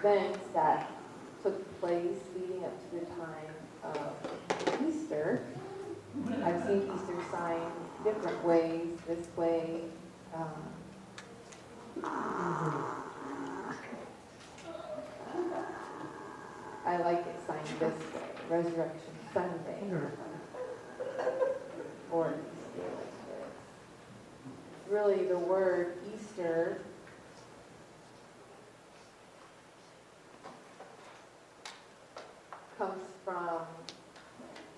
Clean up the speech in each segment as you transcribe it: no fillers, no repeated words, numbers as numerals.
events that took place leading up to the time of Easter. I've seen Easter signs different ways, this way. I like it signed this way, Resurrection Sunday, or Easter like this. Really, the word Easter comes from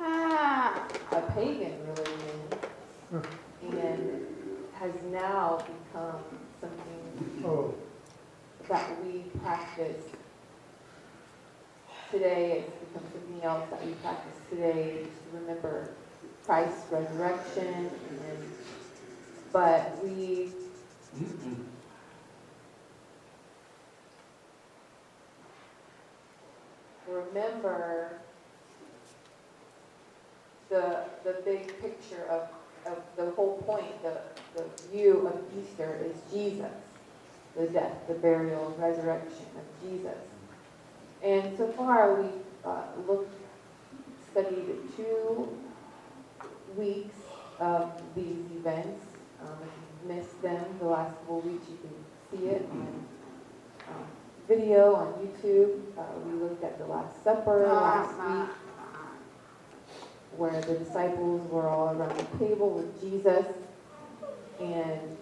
a pagan religion and has now become something that we practice today. It's become something else that we practice today to remember Christ's resurrection. But we remember the big picture of the whole point, the view of Easter is Jesus, the death, the burial, and resurrection of Jesus. And so far we've studied 2 weeks of these events. If you've missed them the last couple of weeks, you can see it on video on YouTube. We looked at the Last Supper last week, where the disciples were all around the table with Jesus. And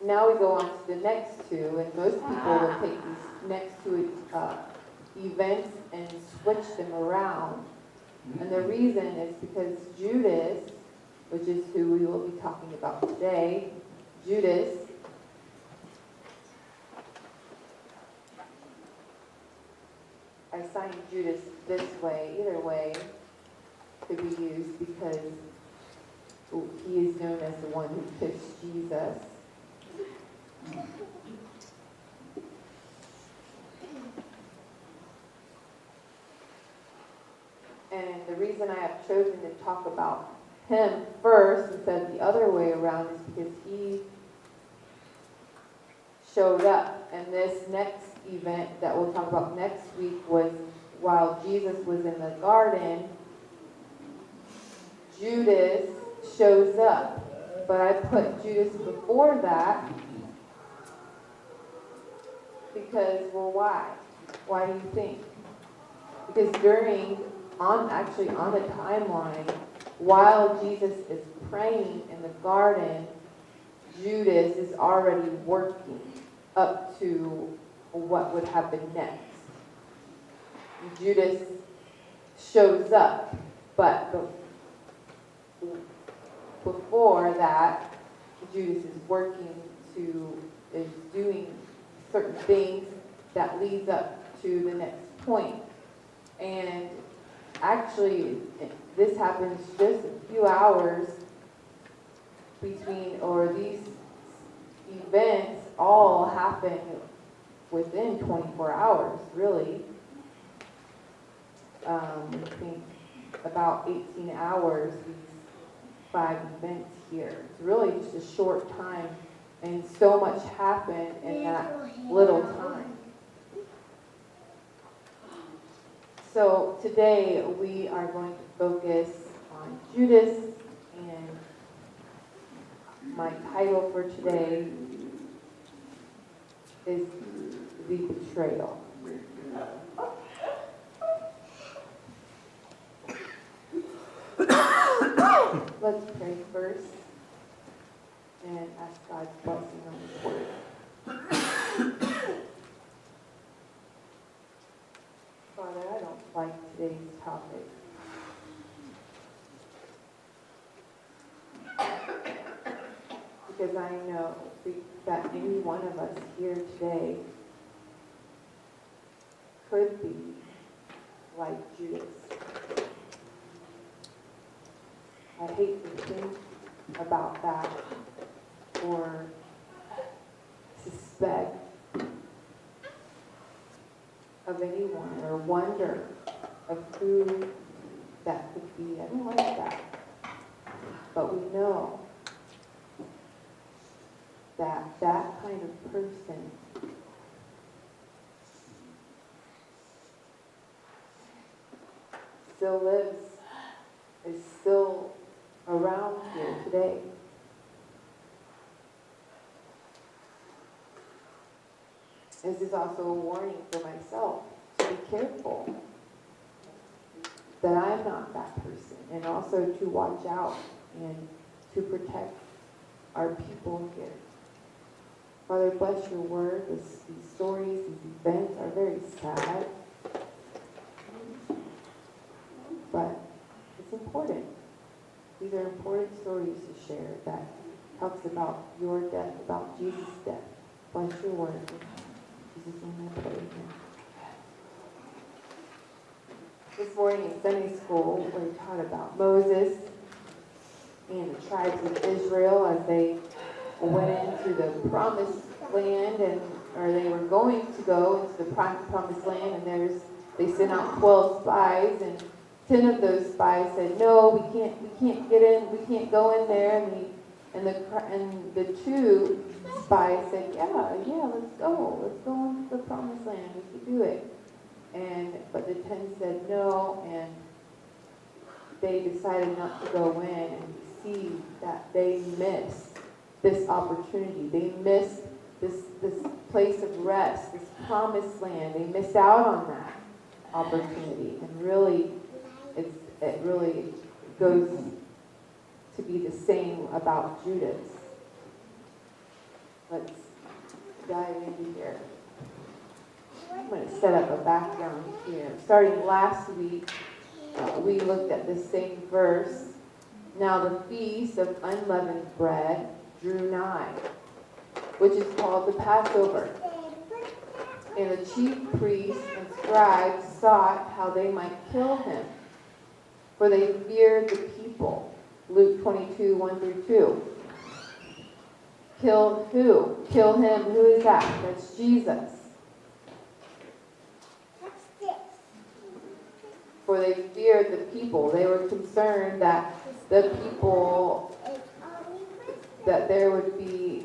now we go on to the next 2, and most people will take these next 2 events and switch them around. And the reason is because Judas, which is who we will be talking about today, Judas I signed Judas this way, either way could be used because he is known as the one who kissed Jesus. And the reason I have chosen to talk about him first instead of the other way around is because he showed up. And this next event that we'll talk about next week was while Jesus was in the garden, Judas shows up. But I put Judas before that because, well, why? Why do you think? Because on the timeline, while Jesus is praying in the garden, Judas is already working up to what would happen next. Judas shows up, but before that, Judas is doing certain things that leads up to the next point. And actually, this happens just a few hours between, or these events all happen within 24 hours, really. I think about 18 hours, these 5 events here. It's really just a short time, and so much happened in that little time. So today we are going to focus on Judas, and my title for today is The Betrayal. Let's pray first and ask God's blessing on His word. Father, I don't like today's topic. Because I know that any one of us here today could be like Judas. I hate to think about that or suspect of anyone or wonder of who that could be. I don't like that. But we know that kind of person still lives, is still around here today. This is also a warning for myself to be careful that I'm not that person, and also to watch out and to protect our people here. Father, bless your word. These stories, these events are very sad, but it's important. These are important stories to share that talks about your death, about Jesus' death. Bless your word. In Jesus' name I pray. Amen. This morning in Sunday school, we taught about Moses and the tribes of Israel as they went into the promised land, or they were going to go into the promised land, and they sent out 12 spies, and 10 of those spies said, "No, we can't get in, we can't go in there," and the 2 spies said, "Yeah, let's go into the promised land, we can do it." But the 10 said no, and they decided not to go in, and we see that they missed this opportunity. They missed this place of rest, this promised land. They missed out on that opportunity, and really, it really goes to be the same about Judas. Let's dive into here. I'm going to set up a background here. Starting last week, we looked at this same verse. Now the feast of unleavened bread drew nigh, which is called the Passover. And the chief priests and scribes sought how they might kill him, for they feared the people. Luke 22, 1 through 2. Kill who? Kill him. Who is that? That's Jesus. For they feared the people. They were concerned that the people, that there would be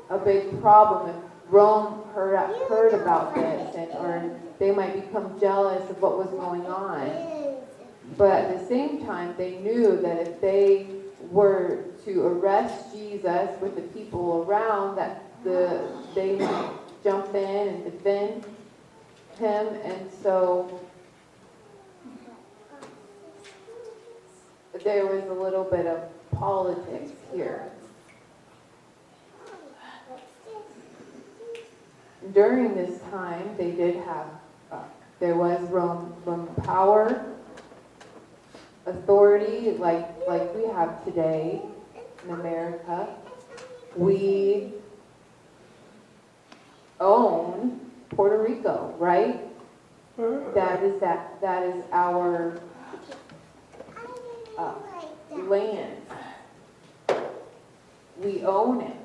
a big problem if Rome heard about this, or they might become jealous of what was going on. But at the same time, they knew that if they were to arrest Jesus with the people around, that they might jump in and defend him, and so there was a little bit of politics here. During this time, they did have, there was Roman power, authority, like we have today in America. We own Puerto Rico, right? That is our land. We own it.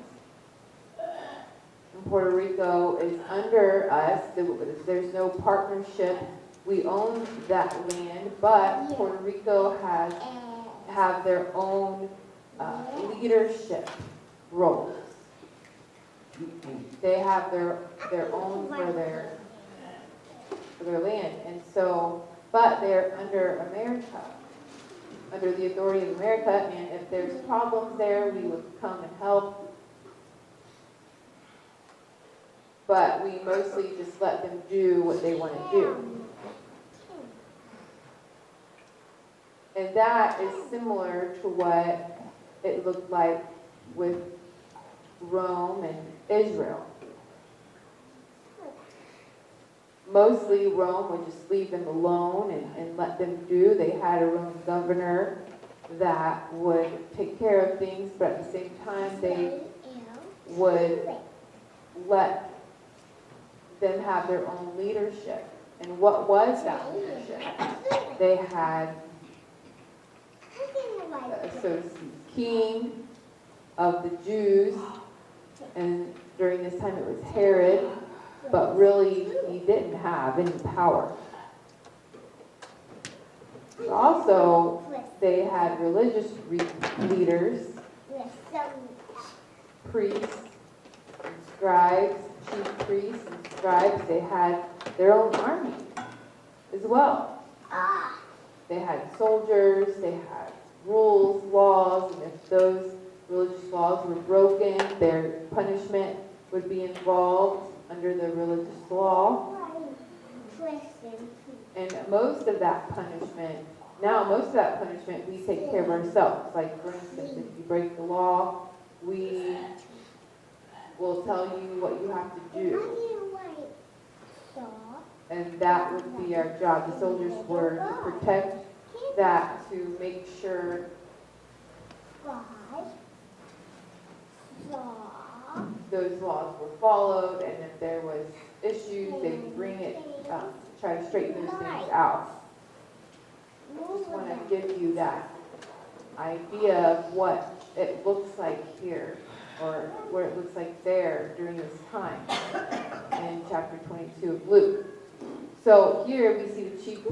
And Puerto Rico is under us. There's no partnership. We own that land, but Puerto Rico have their own leadership roles. They have their own for their land, and so, but they're under America, under the authority of America, and if there's problems there, we would come and help. But we mostly just let them do what they want to do. And that is similar to what it looked like with Rome and Israel. Mostly Rome would just leave them alone and let them do. They had a Roman governor that would take care of things, but at the same time they would let them have their own leadership. And what was that leadership? They had a king of the Jews, and during this time it was Herod, but really he didn't have any power. Also, they had religious leaders priests and scribes, chief priests and scribes, they had their own army as well. They had soldiers, they had rules, laws, and if those religious laws were broken, their punishment would be involved under the religious law. And most of that punishment we take care of ourselves. Like, for instance, if you break the law, we will tell you what you have to do. And that would be our job. The soldiers were to protect that, to make sure those laws were followed, and if there was issues, they would bring it, try to straighten those things out. I just want to give you that idea of what it looks like here, or what it looks like there during this time in chapter 22 of Luke. So here we see the chief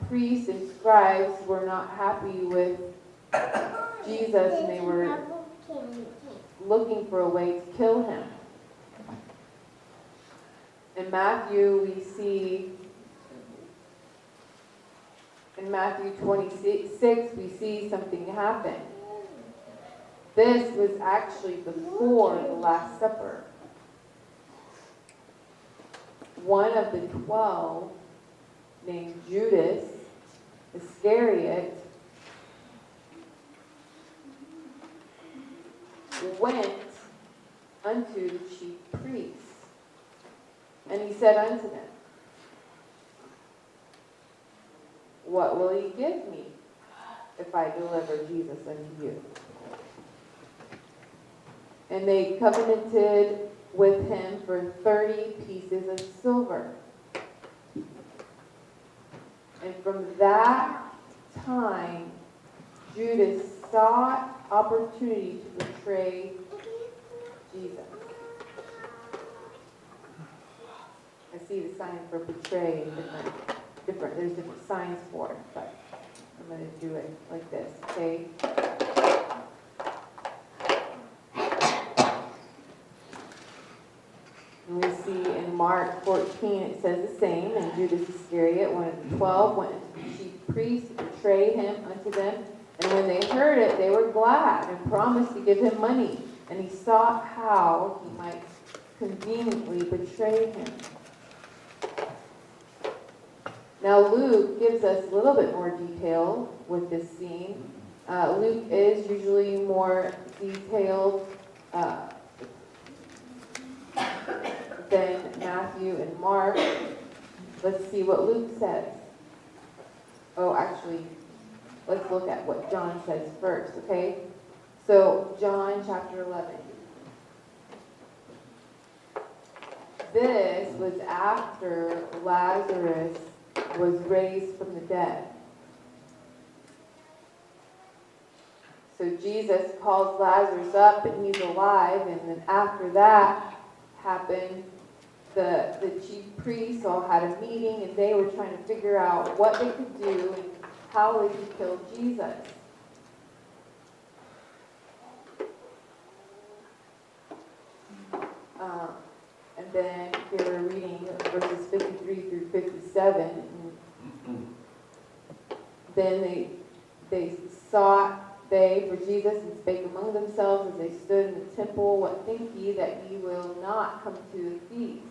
priests and scribes were not happy with Jesus, and they were looking for a way to kill him. In Matthew 26, we see something happen. This was actually before the Last Supper. One of the 12, named Judas Iscariot, went unto the chief priests, and he said unto them, what will ye give me if I deliver Jesus unto you? And they covenanted with him for 30 pieces of silver. And from that time, Judas sought opportunity to betray Jesus. I see the sign for betray in there's different signs for it, but I'm going to do it like this, okay? And we see in Mark 14, it says the same, and Judas Iscariot, one of the 12, went to the chief priests to betray him unto them. And when they heard it, they were glad and promised to give him money. And he sought how he might conveniently betray him. Now Luke gives us a little bit more detail with this scene. Luke is usually more detailed than Matthew and Mark. Let's see what Luke says. Oh, actually, let's look at what John says first, okay? So, John chapter 11. This was after Lazarus was raised from the dead. So Jesus calls Lazarus up and he's alive, and then after that happened, the chief priests all had a meeting and they were trying to figure out what they could do and how they could kill Jesus. And then here we're reading verses 53 through 57. Then they sought for Jesus and spake among themselves as they stood in the temple, what think ye that ye will not come to the feast?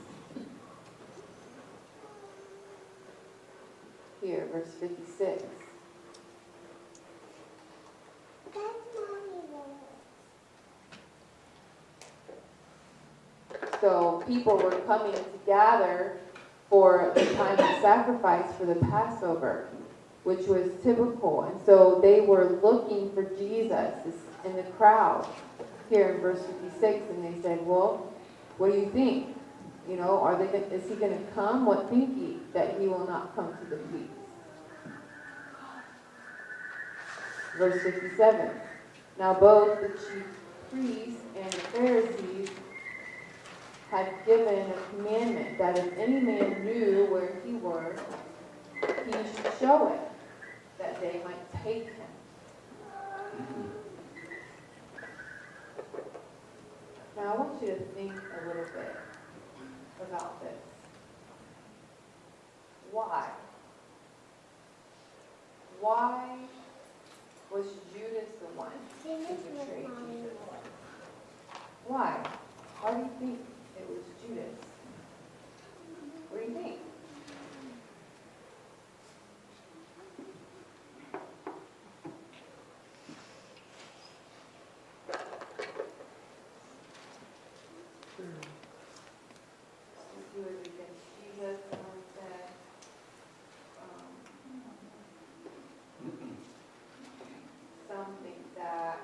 Here, verse 56. So people were coming to gather for the time of sacrifice for the Passover, which was typical. And so they were looking for Jesus in the crowd here in verse 56. And they said, well, what do you think? You know, is he going to come? What think ye that he will not come to the feast? Verse 57. Now both the chief priests and the Pharisees had given a commandment that if any man knew where he were, he should show it, that they might take him. Now I want you to think a little bit about this. Why? Why was Judas the one to betray Jesus? Why? Why do you think it was Judas? What do you think? He was against Jesus, someone said. Some think that,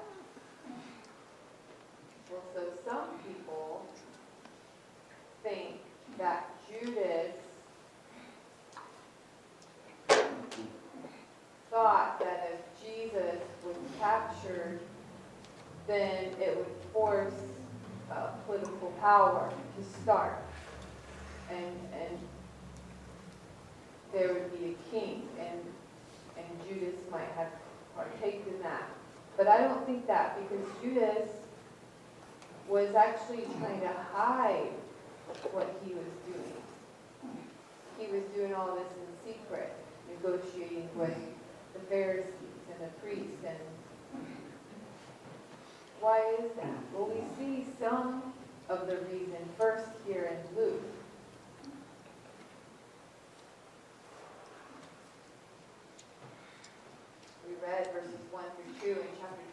well, so some people think that Judas thought that if Jesus was captured, then it would force political power to start. And there would be a king, and Judas might have partaken in that. But I don't think that, because Judas was actually trying to hide what he was doing. He was doing all this in secret, negotiating with the Pharisees and the priests. And why is that? Well, we see some of the reason first here in Luke. We read verses 1 through 2 in chapter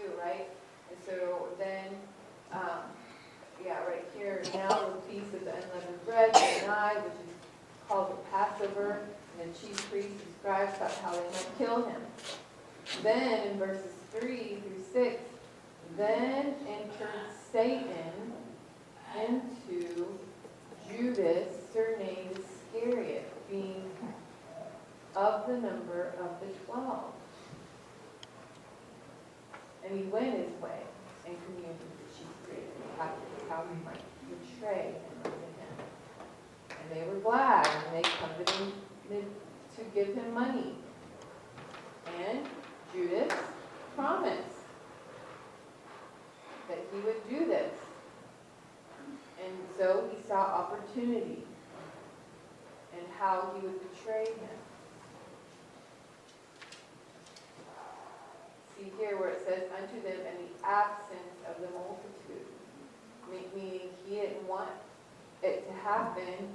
22, right? And so then, right here, now the feast of the unleavened bread is nigh, which is called the Passover, and the chief priests and scribes thought how they might kill him. Then in verses 3 through 6, then entered Satan into Judas, surnamed Iscariot, being of the number of the 12. And he went his way and communed with the chief priests and captains how he might betray him unto him. And they were glad, and they coveted him to give him money. And Judas promised that he would do this. And so he saw opportunity and how he would betray him. See here where it says, unto them in the absence of the multitude. Meaning he didn't want it to happen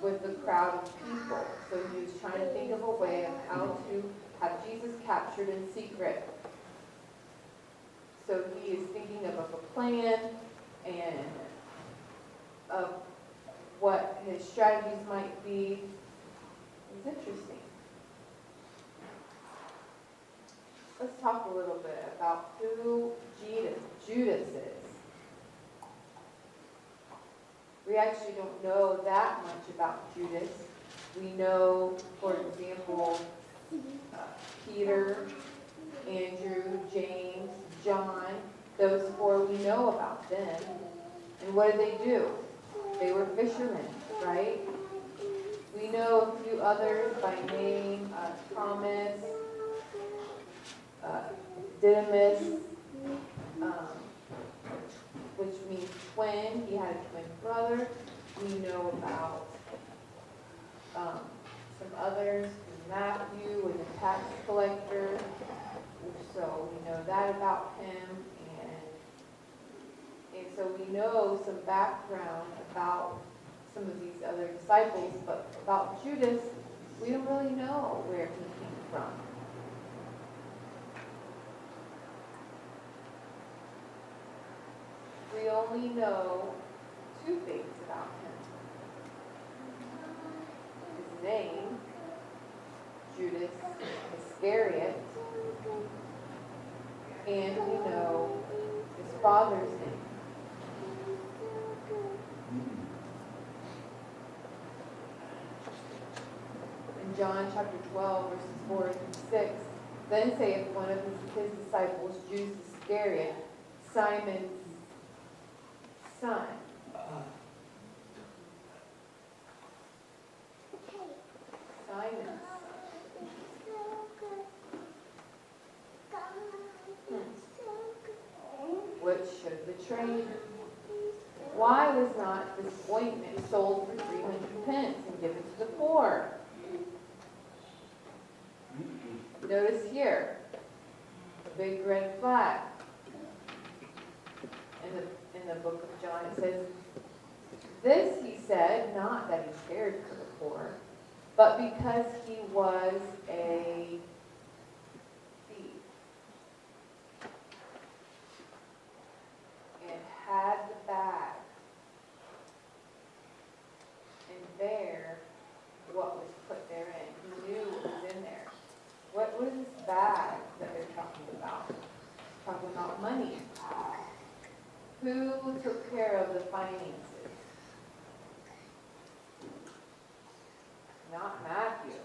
with the crowd of people. So he was trying to think of a way of how to have Jesus captured in secret. So he is thinking of a plan and of what his strategies might be. It's interesting. Let's talk a little bit about who Judas is. We actually don't know that much about Judas. We know, for example, Peter, Andrew, James, John, those four we know about them. And what did they do? They were fishermen, right? We know a few others by name, Thomas, Didymus, which means twin. He had a twin brother. We know about some others. Matthew was a tax collector, so we know that about him. And so we know some background about some of these other disciples, but about Judas, we don't really know where he came from. We only know two things about him. His name, Judas Iscariot, and we know his father's name. In John chapter 12, verses 4 through 6, then saith one of his disciples, Judas Iscariot, Simon's son. Simon's son. Which but should betray him. Why was not this ointment sold for 300 pence and given to the poor? Notice here, a big red flag. In the book of John, it says, this he said, not that he cared for the poor, but because he was a thief and had the bag and there what was put therein. He knew what was in there. What is this bag that they're talking about? Talking about money. Who took care of the finances? Not Matthew.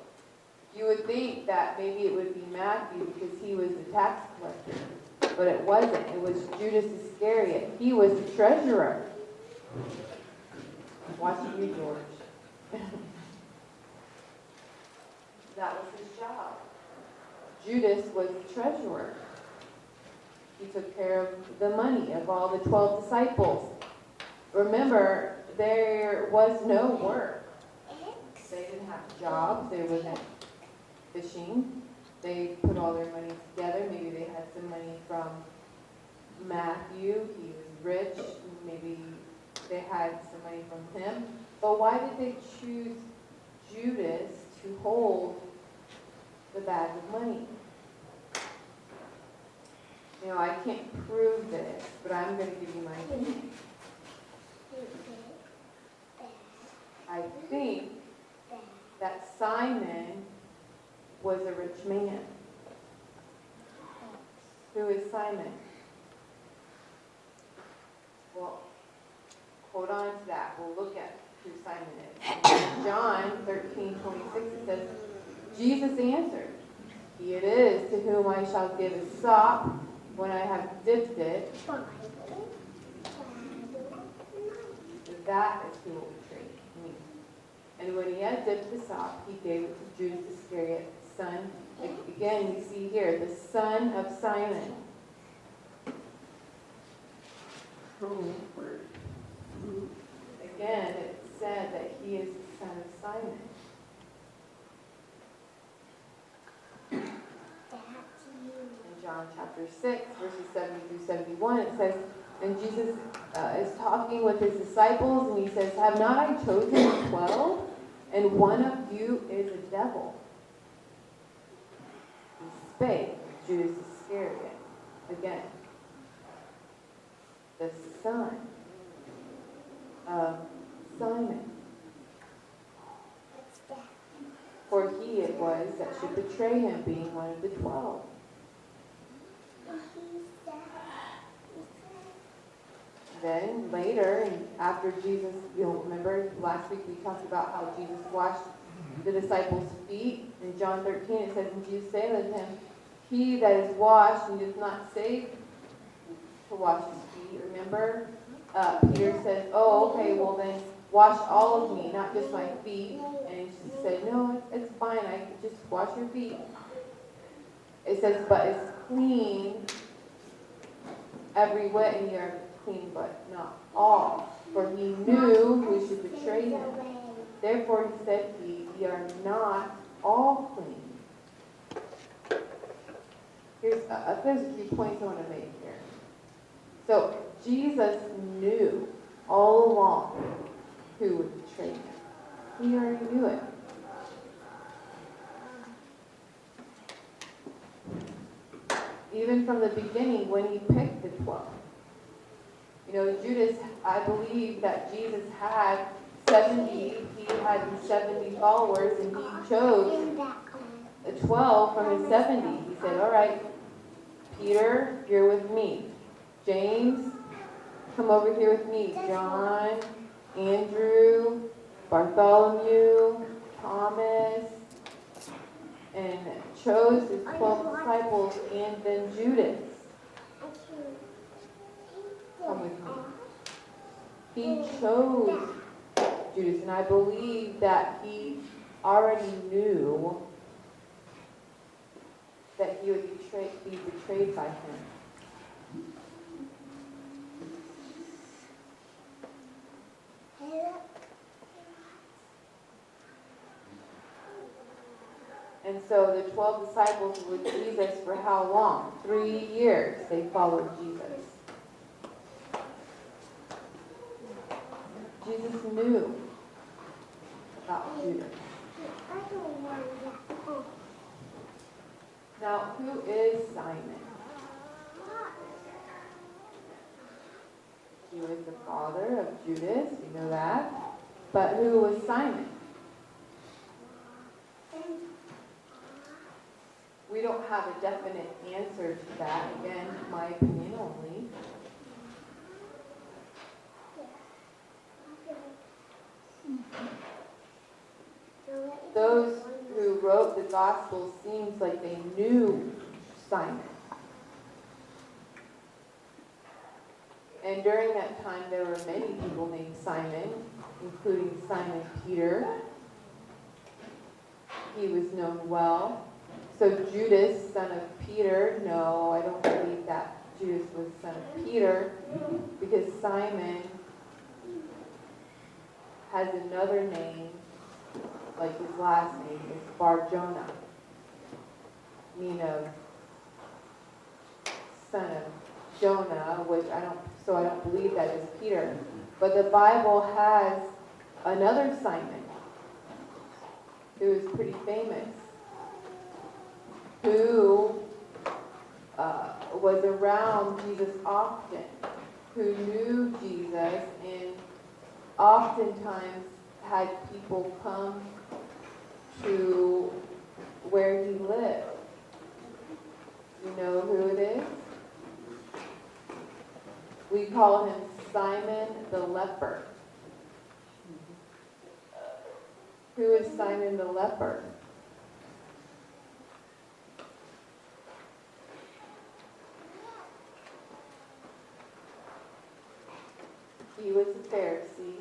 You would think that maybe it would be Matthew because he was the tax collector, but it wasn't. It was Judas Iscariot. He was the treasurer. Watching you, George. That was his job. Judas was the treasurer. He took care of the money of all the 12 disciples. Remember, there was no work. They didn't have jobs. They wasn't fishing. They put all their money together. Maybe they had some money from Matthew. He was rich. Maybe they had some money from him. But why did they choose Judas to hold the bag of money? You know, I can't prove this, but I'm going to give you my opinion. I think that Simon was a rich man. Who is Simon? Well, hold on to that. We'll look at who Simon is. In John 13:26, it says, Jesus answered, he it is to whom I shall give a sop when I have dipped it. That is who will betray me. And when he had dipped the sop, he gave it to Judas Iscariot, son. Again, you see here, the son of Simon. Again, it said that he is the son of Simon. In John chapter 6, verses 70 through 71, it says, and Jesus is talking with his disciples, and he says, have not I chosen 12? And one of you is a devil. He spake, Judas Iscariot, again, the son of Simon. For he it was that should betray him, being one of the 12. Then later, and after Jesus, you'll remember last week we talked about how Jesus washed the disciples' feet. In John 13 it says, and Jesus said unto him, he that is washed and does not say to wash his feet. Remember? Peter says, oh, okay, well then wash all of me, not just my feet. And he said, no, it's fine, I can just wash your feet. It says, but it's clean every whit, and ye are clean, but not all. For he knew who should betray him. Therefore he said, ye are not all clean. There's a few points I want to make here. So Jesus knew all along who would betray him. He already knew it. Even from the beginning when he picked the 12. You know, Judas, I believe that Jesus had 70, he had 70 followers, and he chose the 12 from his 70. He said, all right, Peter, you're with me. James, come over here with me. John, Andrew, Bartholomew, Thomas, and chose his 12 disciples, and then Judas. Come with me. He chose Judas, and I believe that he already knew that he would be betrayed by him. so the 12 disciples were with Jesus for how long? 3 years they followed Jesus. Jesus knew about Judas. Now, who is Simon? He was the father of Judas, we know that. But who was Simon? We don't have a definite answer to that. Again, my opinion only. Those who wrote the Gospel seems like they knew Simon. And during that time, there were many people named Simon, including Simon Peter. He was known well. So Judas, son of Peter, no, I don't believe that Judas was son of Peter, because Simon has another name, like his last name is Bar-Jonah, meaning of son of Jonah, which I don't believe that is Peter. But the Bible has another Simon who is pretty famous, who was around Jesus often, who knew Jesus, and oftentimes had people come to where he lived. You know who it is? We call him Simon the leper. Who is Simon the leper? He was a Pharisee.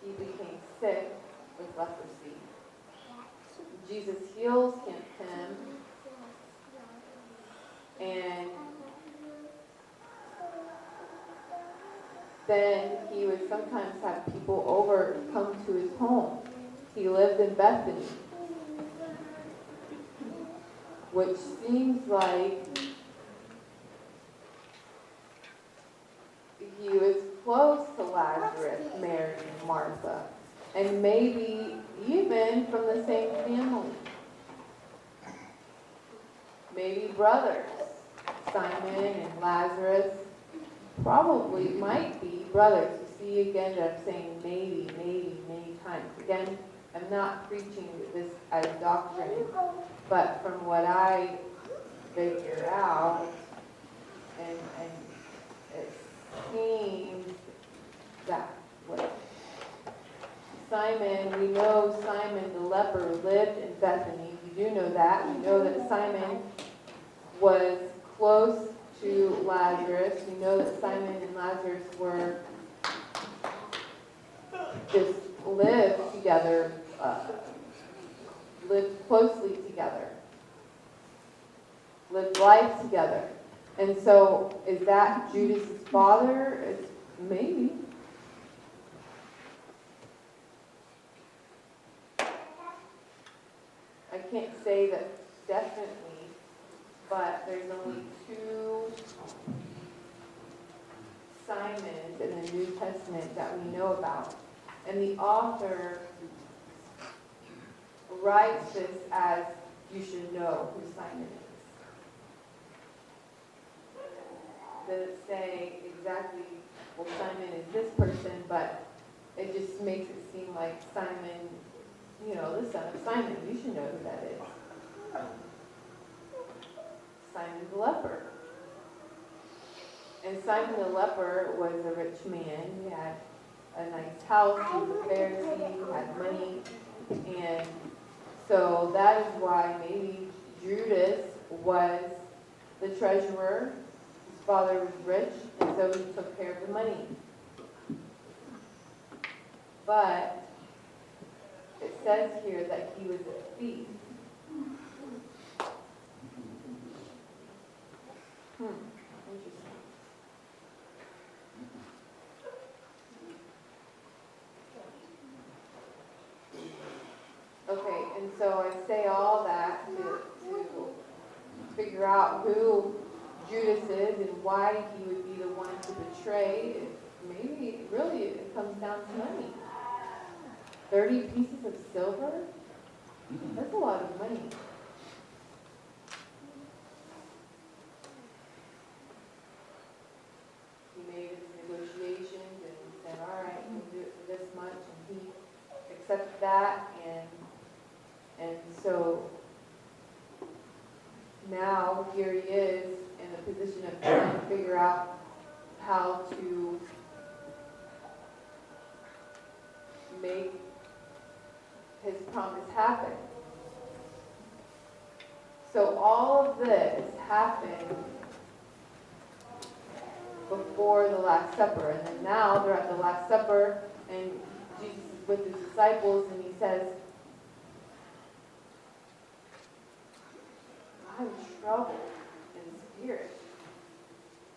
He became sick with leprosy. Jesus heals him, and then he would sometimes have people over come to his home. He lived in Bethany, which seems like he was close to Lazarus, Mary, and Martha, and maybe even from the same family. Maybe brothers. Simon and Lazarus probably might be brothers. You see again that I'm saying maybe, many times. Again, I'm not preaching this as doctrine, but from what I figured out, and it seems that way. Simon, we know Simon the leper lived in Bethany. We do know that. We know that Simon was close to Lazarus. We know that Simon and Lazarus were just lived together, lived closely together, lived life together. And so, is that Judas' father? It's maybe. I can't say that definitely, but there's only 2 Simons in the New Testament that we know about. And the author writes this as you should know who Simon is. Doesn't say exactly, well, Simon is this person, but it just makes it seem like Simon, you know, the son of Simon. You should know who that is. Simon the leper. And Simon the leper was a rich man. He had a nice house. He was a Pharisee. He had money. And so that is why maybe Judas was the treasurer. His father was rich, and so he took care of the money. But it says here that he was a thief. Interesting. Okay, And so I say all that to figure out who Judas is and why he would be the one to betray. Maybe really it comes down to money. 30 pieces of silver? That's a lot of money. He made his negotiations and said, all right, we'll do it for this much. And he accepted that. And so now here he is in a position of trying to figure out how to make his promise happen. So all of this happened before the Last Supper. And then now they're at the Last Supper, and Jesus is with his disciples, and he says, I'm troubled in spirit.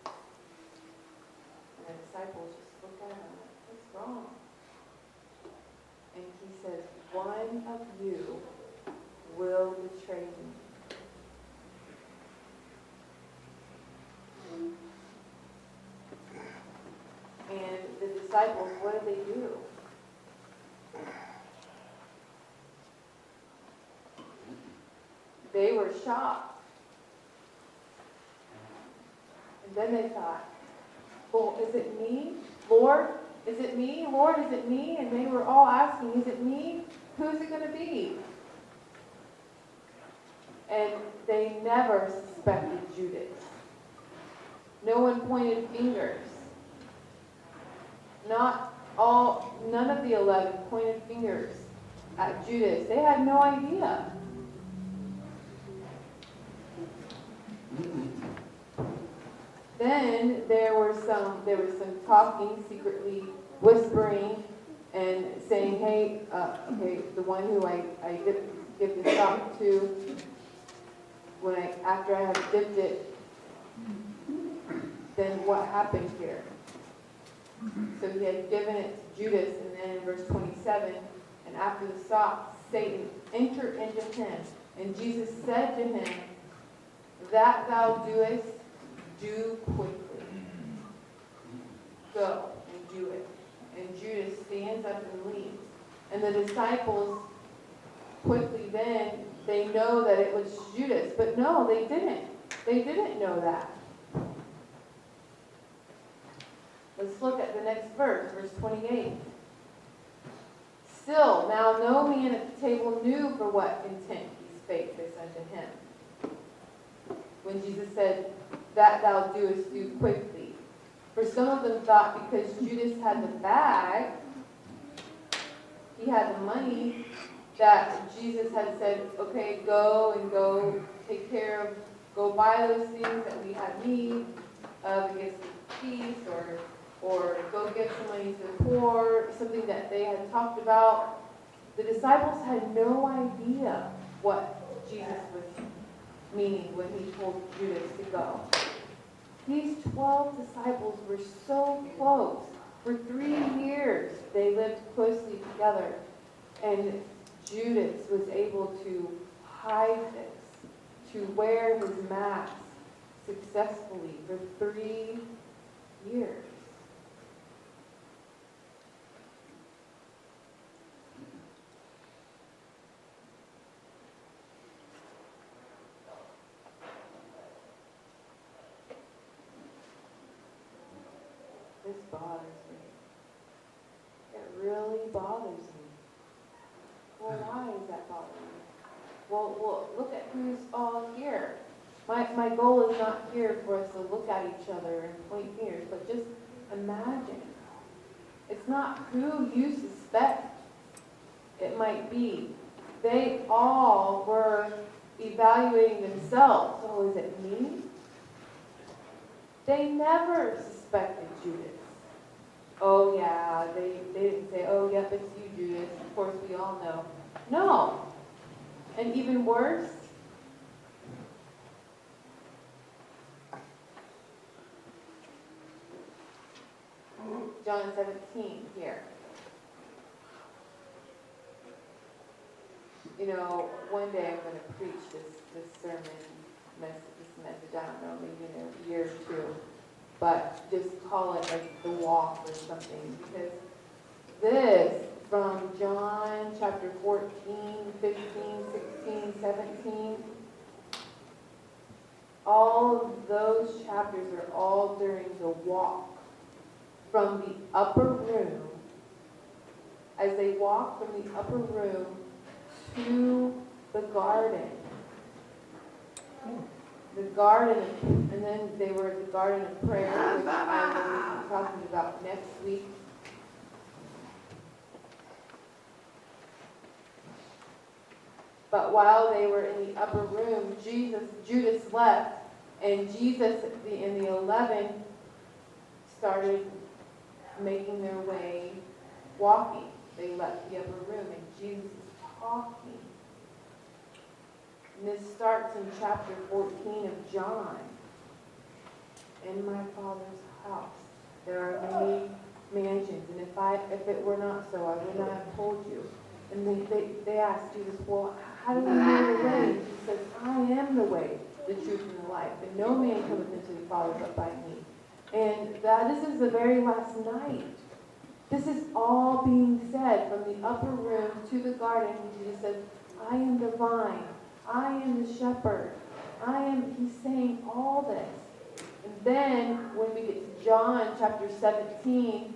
And the disciples just look at him like, what's wrong? And he says, one of you will betray me. And the disciples, what did they do? They were shocked. And then they thought, well, is it me? Lord, is it me? Lord, is it me? And they were all asking, is it me? Who's it going to be? And they never suspected Judas. No one pointed fingers. None of the 11 pointed fingers at Judas. They had no idea. Then there was some talking, secretly whispering, and saying, "Hey, okay, the one who I give the stock to, after I have dipped it, then what happened here?" So he had given it to Judas, and then in verse 27, and after the sop, Satan entered into him, and Jesus said to him, "That thou doest, do quickly. Go and do it." And Judas stands up and leaves. And the disciples quickly then, they know that it was Judas. But no, they didn't. They didn't know that. Let's look at the next verse, verse 28. Still, now no man at the table knew for what intent he spake this unto him. When Jesus said, "That thou doest, do quickly." For some of them thought because Judas had the bag, he had the money, that Jesus had said, okay, go take care of, go buy those things that we have need of against the peace, or go give some money to the poor, something that they had talked about. The disciples had no idea what Jesus was meaning when he told Judas to go. These 12 disciples were so close. For 3 years, they lived closely together. And Judas was able to hide this, to wear his mask successfully for 3 years. This bothers me. It really bothers me. Well, why is that bothering me? Well, look at who's all here. My goal is not here for us to look at each other and point fingers, but just imagine. It's not who you suspect it might be. They all were evaluating themselves. Oh, is it me? They never suspected Judas. Oh yeah, they didn't say, oh yep, it's you, Judas. Of course, we all know. No. And even worse, John 17 here. One day I'm going to preach this sermon, this message, I don't know, maybe in a year or two, but just call it like the walk or something, because this, from John chapter 14, 15, 16, 17, all of those chapters are all during the walk from the upper room, as they walk from the upper room to the garden. The garden, and then they were at the garden of prayer, which I will be talking about next week. But while they were in the upper room, Judas left, and Jesus and the 11 started making their way, walking. They left the upper room, and Jesus is talking. And this starts in chapter 14 of John. In my Father's house there are many mansions, and if it were not so, I would not have told you. And they asked Jesus, well, how do we know the way? And he says, I am the way, the truth, and the life, and no man cometh into the Father but by me. And this is the very last night. This is all being said from the upper room to the garden. Jesus says, I am the vine. I am the shepherd. He's saying all this. And then when we get to John chapter 17,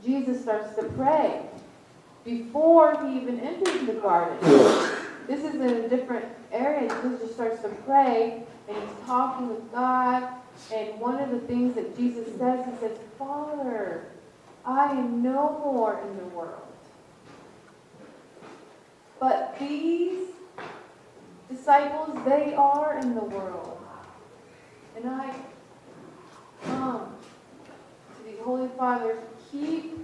Jesus starts to pray before he even enters the garden. This is in a different area. Jesus just starts to pray, and he's talking with God. And one of the things that Jesus says, he says, Father, I am no more in the world, but these disciples, they are in the world. And I come to thee, Holy Father, keep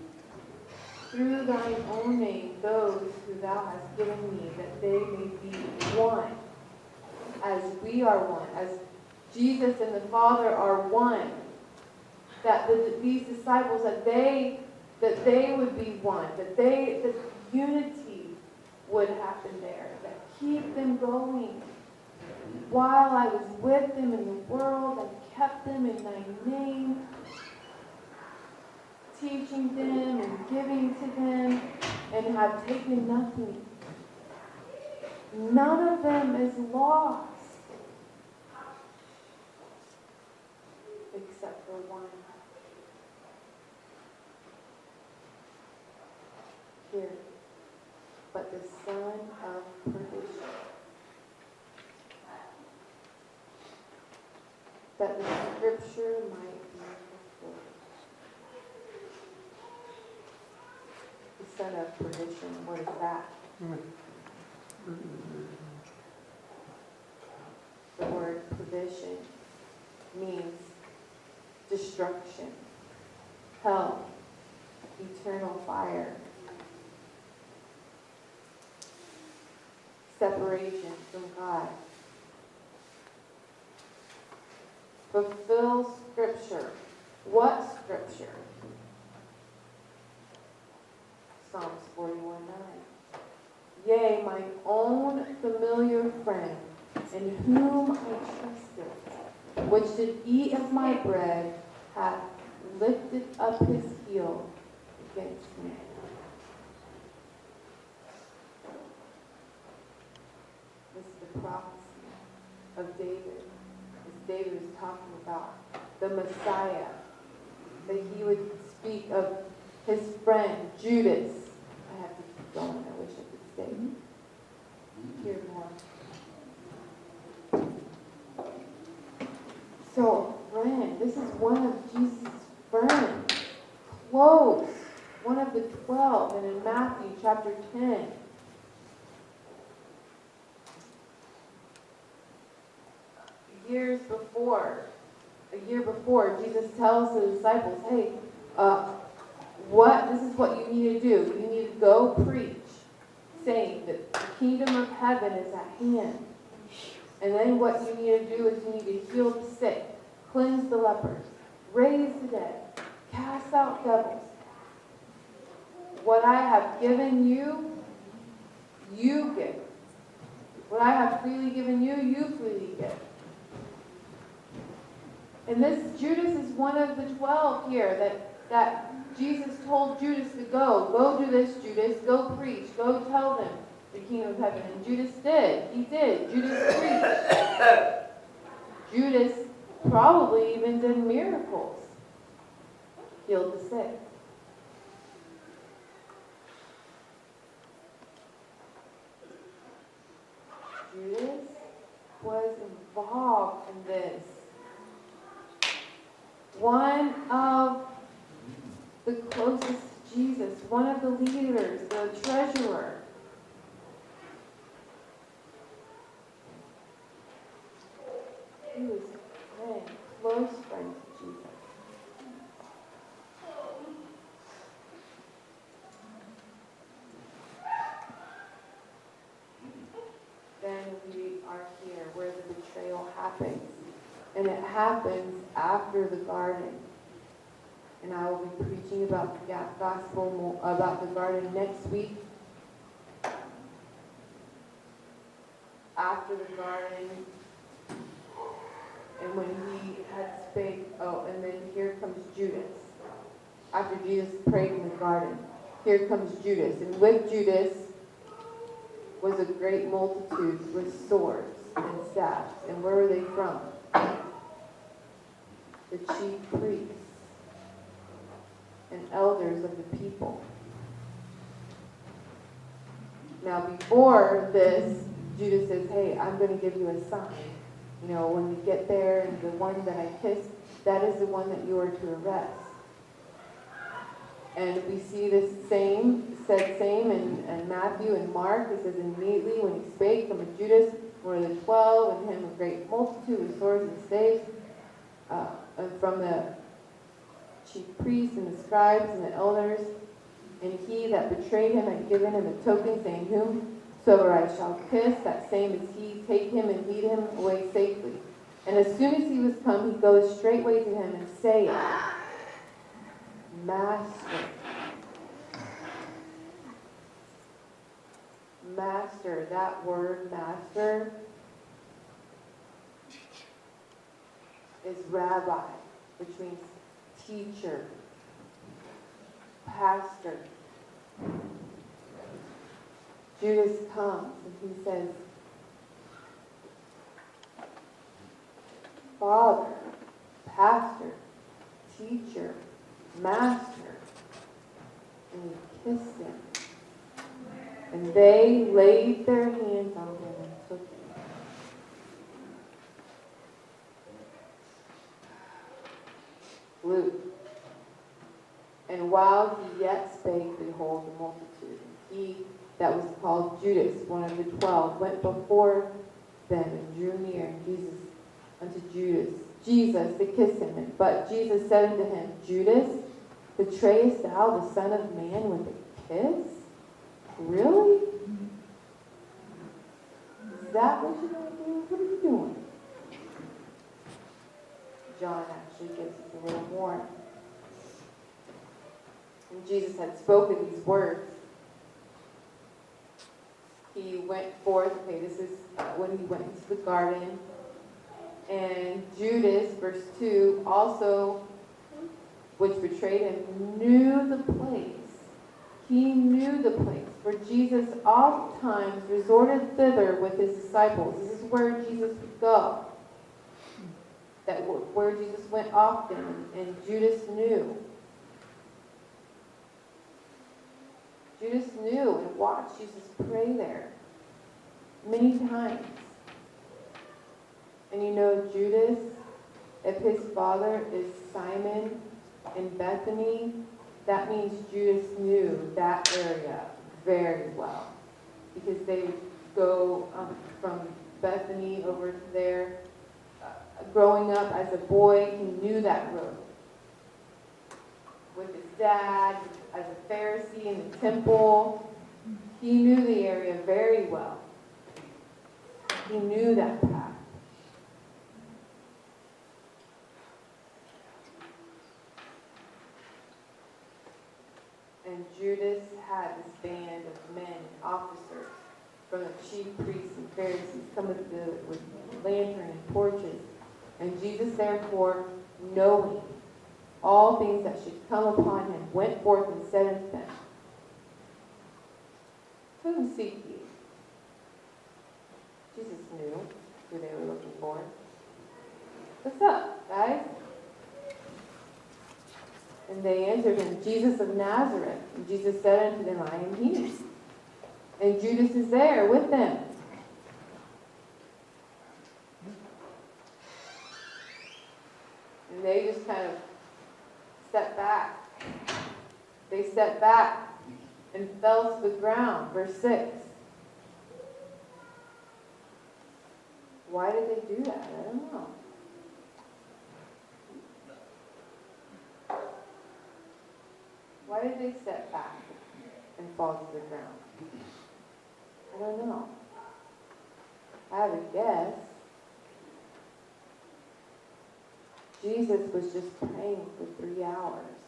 through thine own name those who thou hast given me, that they may be one, as we are one, as Jesus and the Father are one. That these disciples, that they would be one, that unity would happen there, that keep them going. While I was with them in the world, I kept them in thy name, teaching them and giving to them, and have taken nothing. None of them is lost, except for one. Here, but the son of perdition, that the scripture might be fulfilled. The son of perdition, what is that? The word perdition means destruction, hell, eternal fire, separation from God. Fulfill Scripture. What Scripture? Psalms 41:9. Yea, mine own familiar friend, in whom I trusted, which did eat of my bread, hath lifted up his heel against me. This is the prophecy of David. As David is talking about the Messiah, that he would speak of his friend Judas. I have to keep going. I wish I could stay here more. So, friend, this is one of Jesus' friends, close, one of the 12, and in Matthew chapter 10. A year before, Jesus tells the disciples, hey, this is what you need to do. You need to go preach, saying that the kingdom of heaven is at hand. And then what you need to do is you need to heal the sick, cleanse the lepers, raise the dead, cast out devils. What I have given you, you give. What I have freely given you, you freely give. And this Judas is one of the 12 here that Jesus told Judas to go. Go do this, Judas. Go preach. Go tell them the kingdom of heaven. And Judas did. He did. Judas preached. Judas probably even did miracles. Healed the sick. Judas was involved in this. One of the closest to Jesus, one of the leaders, the treasurer. He was close friends with Jesus. Then we are here where the betrayal happens. And it happens after the garden. And I will be preaching about the gospel, about the garden next week. After the garden, and when he had spake, and then here comes Judas. After Jesus prayed in the garden, here comes Judas. And with Judas was a great multitude with swords and staffs. And where were they from? The chief priests and elders of the people. Now before this, Judas says, hey, I'm going to give you a sign. You know, when you get there, and the one that I kissed, that is the one that you are to arrest. And we see this same in Matthew and Mark. It says, immediately when he spake, come with Judas, one of the 12, and him a great multitude with swords and staves, and from the chief priests and the scribes and the elders. And he that betrayed him had given him a token, saying, whomsoever I shall kiss, that same is he. Take him and lead him away safely. And as soon as he was come, he goes straightway to him and saith, Master. Master, that word master is rabbi, which means teacher, pastor. Judas comes and he says, Father, pastor, teacher, master. And he kissed him. And they laid their hands on him and took him. Luke. And while he yet spake, behold, the multitude. And he that was called Judas, one of the 12, went before them and drew near unto Jesus to kiss him. But Jesus said unto him, Judas, betrayest thou the Son of Man with a kiss? Really? Is that what you're going to do? What are you doing? John actually gives us a little more. And Jesus had spoken these words. He went forth. Okay, this is when he went into the garden. And Judas, verse 2, also, which betrayed him, knew the place. He knew the place. For Jesus oftentimes resorted thither with his disciples. This is where Jesus would go. Where Jesus went often, and Judas knew. Judas knew and watched Jesus pray there many times. And you know, Judas, if his father is Simon in Bethany, that means Judas knew that area very well. Because they would go from Bethany over to there. Growing up as a boy, he knew that road. With his dad, as a Pharisee in the temple, he knew the area very well. He knew that path. And Judas had this band of men, officers, from the chief priests and Pharisees come with lantern and torches. And Jesus, therefore, knowing all things that should come upon him, went forth and said unto them, Whom seek ye? Jesus knew who they were looking for. What's up, guys? And they answered him, Jesus of Nazareth. And Jesus said unto them, I am he. And Judas is there with them. And they just kind of stepped back. They stepped back and fell to the ground. Verse 6. Why did they do that? I don't know. Why did they step back and fall to the ground? I don't know. I have a guess. Jesus was just praying for 3 hours.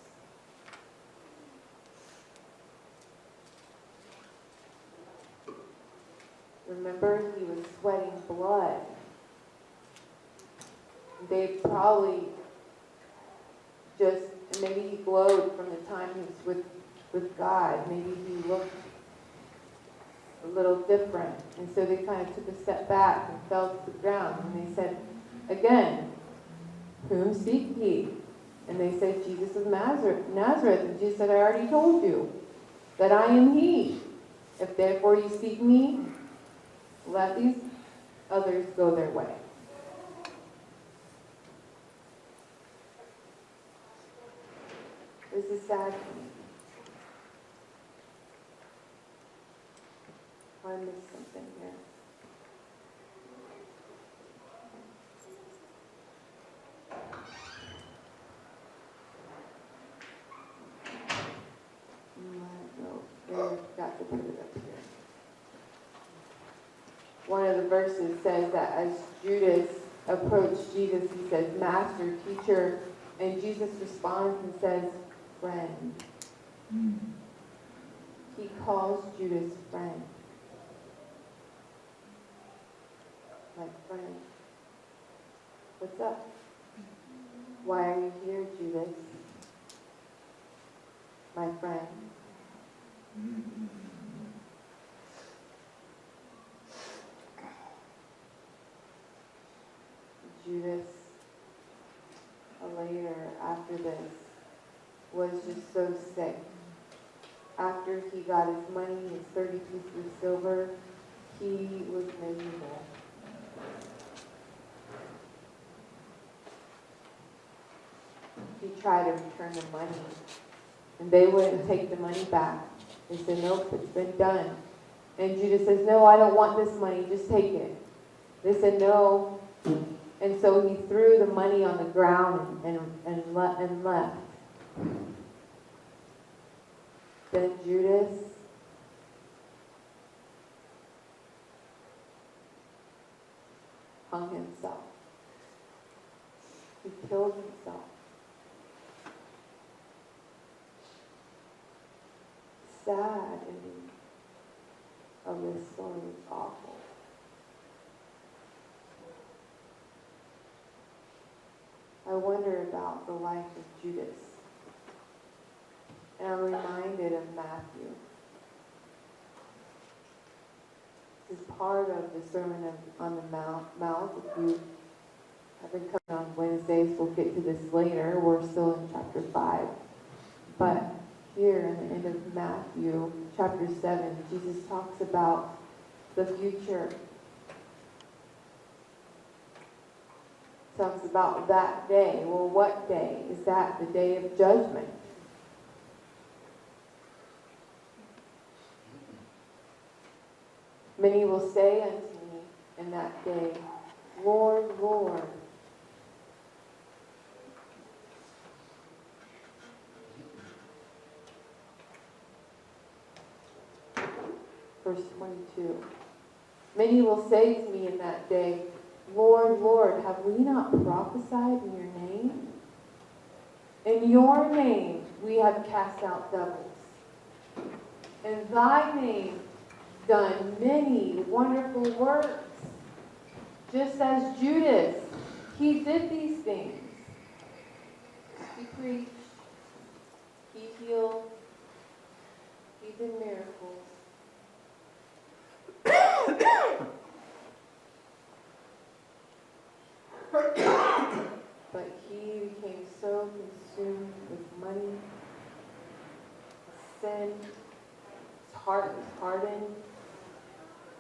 Remember, he was sweating blood. They probably just, maybe he glowed from the time he was with God. Maybe he looked a little different. And so they kind of took a step back and fell to the ground. And they said, again, Whom seek ye? And they said, Jesus of Nazareth. And Jesus said, I already told you that I am he. If therefore you seek me, let these others go their way. This is sad for me. I missed something here. Got to put it up here. One of the verses says that as Judas approached Jesus, he says, Master, teacher, and Jesus responds and says, friend. He calls Judas friend. Like, friend, what's up? Why are you here, Judas? My friend. Judas, later, after this, was just so sick. After he got his money, his 30 pieces of silver, he was miserable. He tried to return the money, and they wouldn't take the money back. They said, nope, it's been done. And Judas says, no, I don't want this money, just take it. They said, no. And so he threw the money on the ground and left. Then Judas hung himself. He killed himself. Sad ending of this story is awful. I wonder about the life of Judas. And I'm reminded of Matthew. This is part of the Sermon on the Mount. If you have been coming on Wednesdays, we'll get to this later. We're still in chapter 5. But here in the end of Matthew, chapter 7, Jesus talks about the future. Talks about that day. Well, what day? Is that the day of judgment? Many will say unto me in that day, Lord, Lord. Verse 22. Many will say to me in that day, Lord, Lord, have we not prophesied in your name? In your name we have cast out devils. In thy name done many wonderful works. Just as Judas, he did these things. He preached, he healed, he did miracles. But he became so consumed with money, sin, his heart was hardened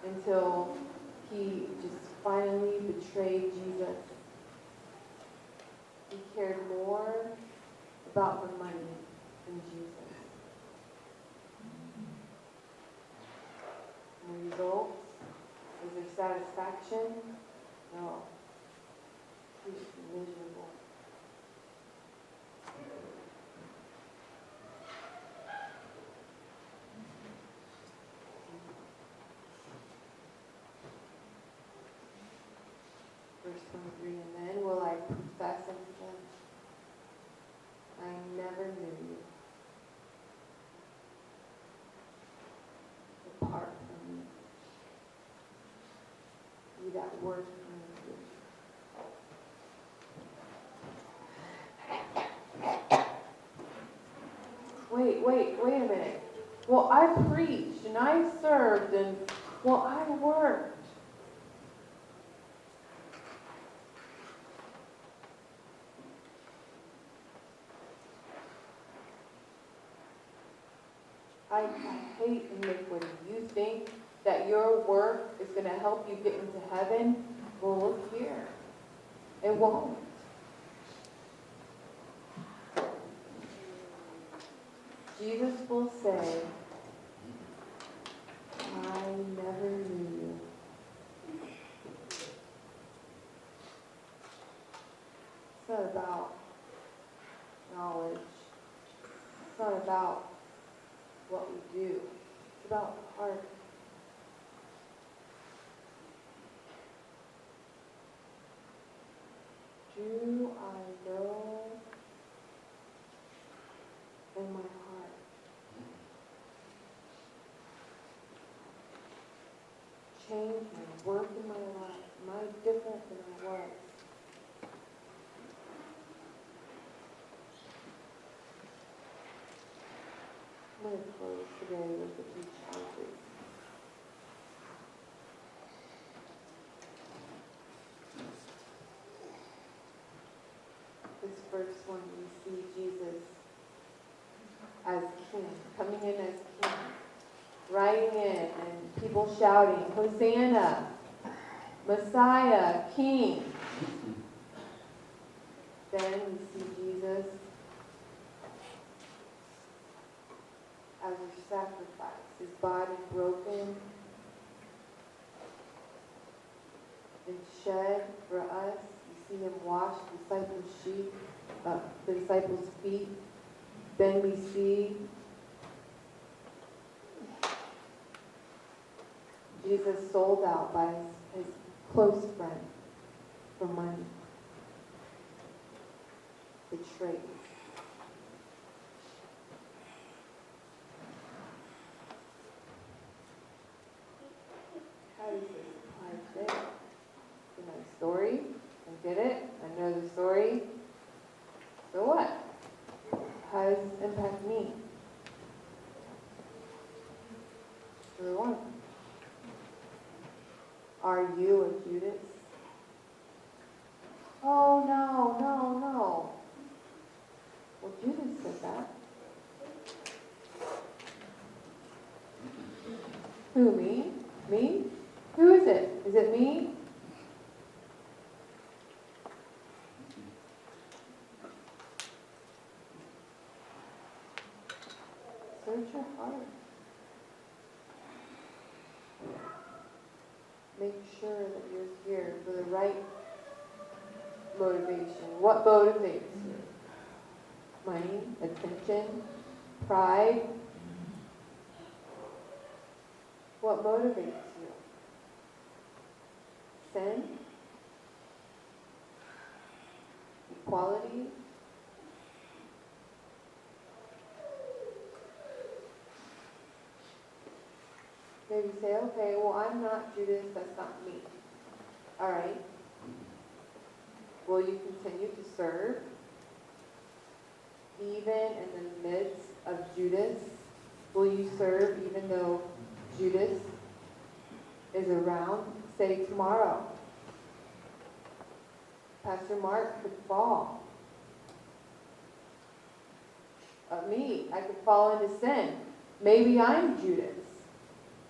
until he just finally betrayed Jesus. He cared more about the money than Jesus. And the result, was there satisfaction? No. He was miserable. Verse 23, and then will I profess unto them, I never knew you. Depart from me, you that work iniquity. Wait a minute. Well, I preached and I served and, well, I worked. I hate iniquity. You think that your work is going to help you get into heaven? Well, look here. It won't. Jesus will say, I never knew you. It's not about knowledge. It's not about what we do. It's about the heart. Do I know in my heart? Change my work in my life. Am I different than I was? I'm going to close today with a few challenges. This first one, we see Jesus as king, coming in as king, riding in, and people shouting, Hosanna, Messiah, King. Then we see Jesus as a sacrifice, his body broken and shed for us. You see him wash the disciples' feet. Then we see Jesus sold out by his close friend for money, betrayed. How does this apply today? You know the story, I get it, I know the story. So what? How does this impact me? Number one. Are you a Judas? Oh, no. Well, Judas said that. Who, me? Me? Who is it? Is it me? Search your heart. Make sure that you're here for the right motivation. What motivates you? Money, attention, pride. What motivates you? Sin? Equality? Maybe say, okay, well, I'm not Judas, that's not me. All right. Will you continue to serve even in the midst of Judas? Will you serve even though Judas is around? Say tomorrow, Pastor Mark could fall. Me, I could fall into sin. Maybe I'm Judas,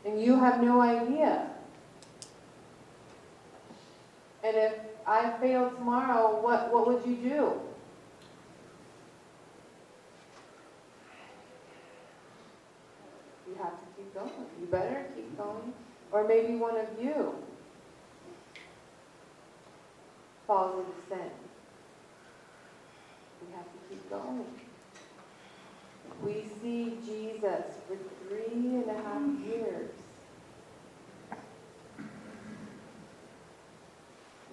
and you have no idea. And if I fail tomorrow, what would you do? You have to keep going. You better keep going. Or maybe one of you falls into sin. We have to keep going. We see Jesus for 3.5 years,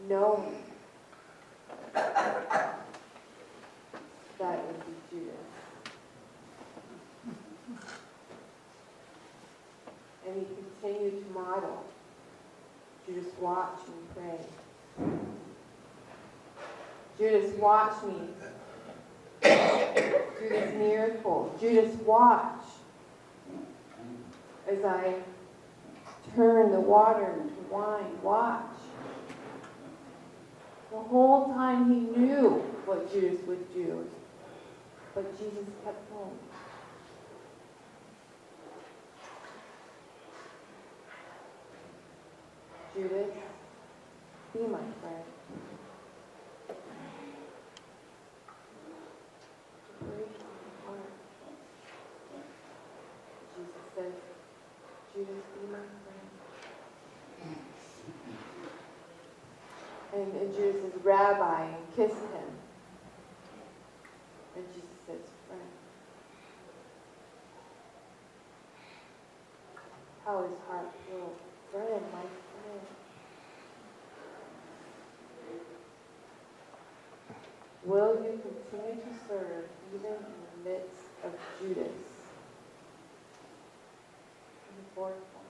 knowing that it would be Judas. And he continued to model. Judas, watch me pray. Judas, watch me do this miracle. Judas, watch as I turn the water into wine. Watch. The whole time he knew what Judas would do, but Jesus kept going. Judas, be my friend. Break my heart. Jesus says, Judas, be my friend. And Judas says, Rabbi, and kissed him. And Jesus says, friend. How his heart filled. Friend, my friend. Will you continue to serve even in the midst of Judas? And the fourth one,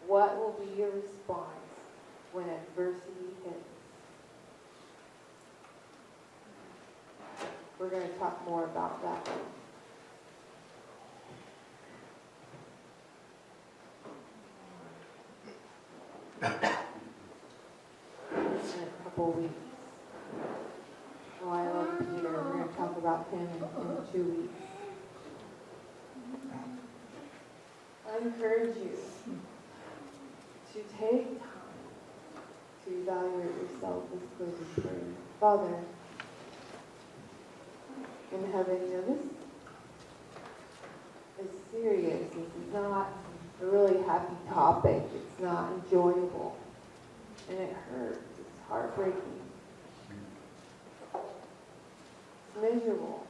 what will be your response when adversity hits? We're going to talk more about that one. In a couple weeks. Oh, I love Peter. We're going to talk about him in 2 weeks. I encourage you to take time to evaluate yourself as close as prayer. Father, in heaven, this is serious. This is not a really happy topic. It's not enjoyable. And it hurts. It's heartbreaking. It's miserable.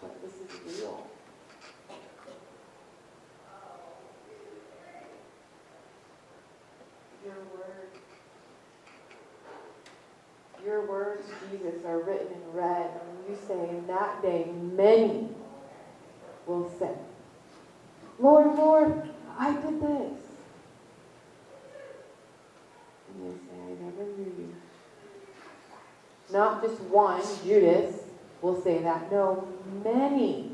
But this is real. Your words, Jesus, are written in red. And you say, in that day, many will say, Lord, Lord, I did this. And you say, I never knew you. Not just one, Judas, will say that. No, many.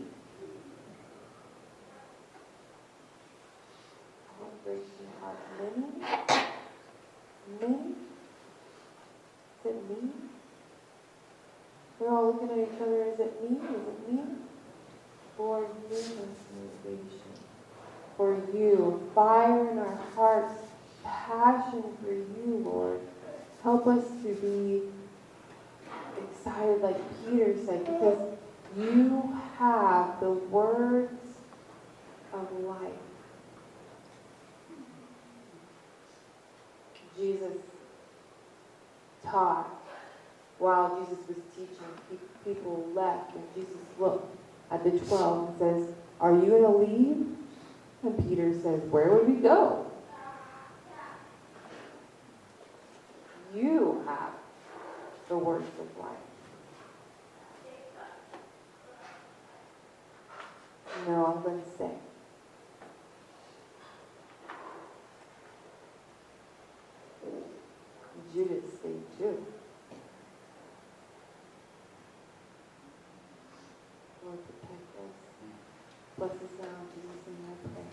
Oh, it breaks my heart. Many? Many? Is it me? They're all looking at each other. Is it me? Is it me? Lord, give us motivation for you. Fire in our hearts. Passion for you, Lord. Help us to be excited like Peter said, because you have the words of life. Jesus taught while Jesus was teaching. People left, and Jesus looked at the 12 and says, are you going to leave? And Peter says, where would we go? You have the words of life. No, I'm going to stay. Judas stayed too. Lord, protect us. Bless us now, Jesus, and I pray.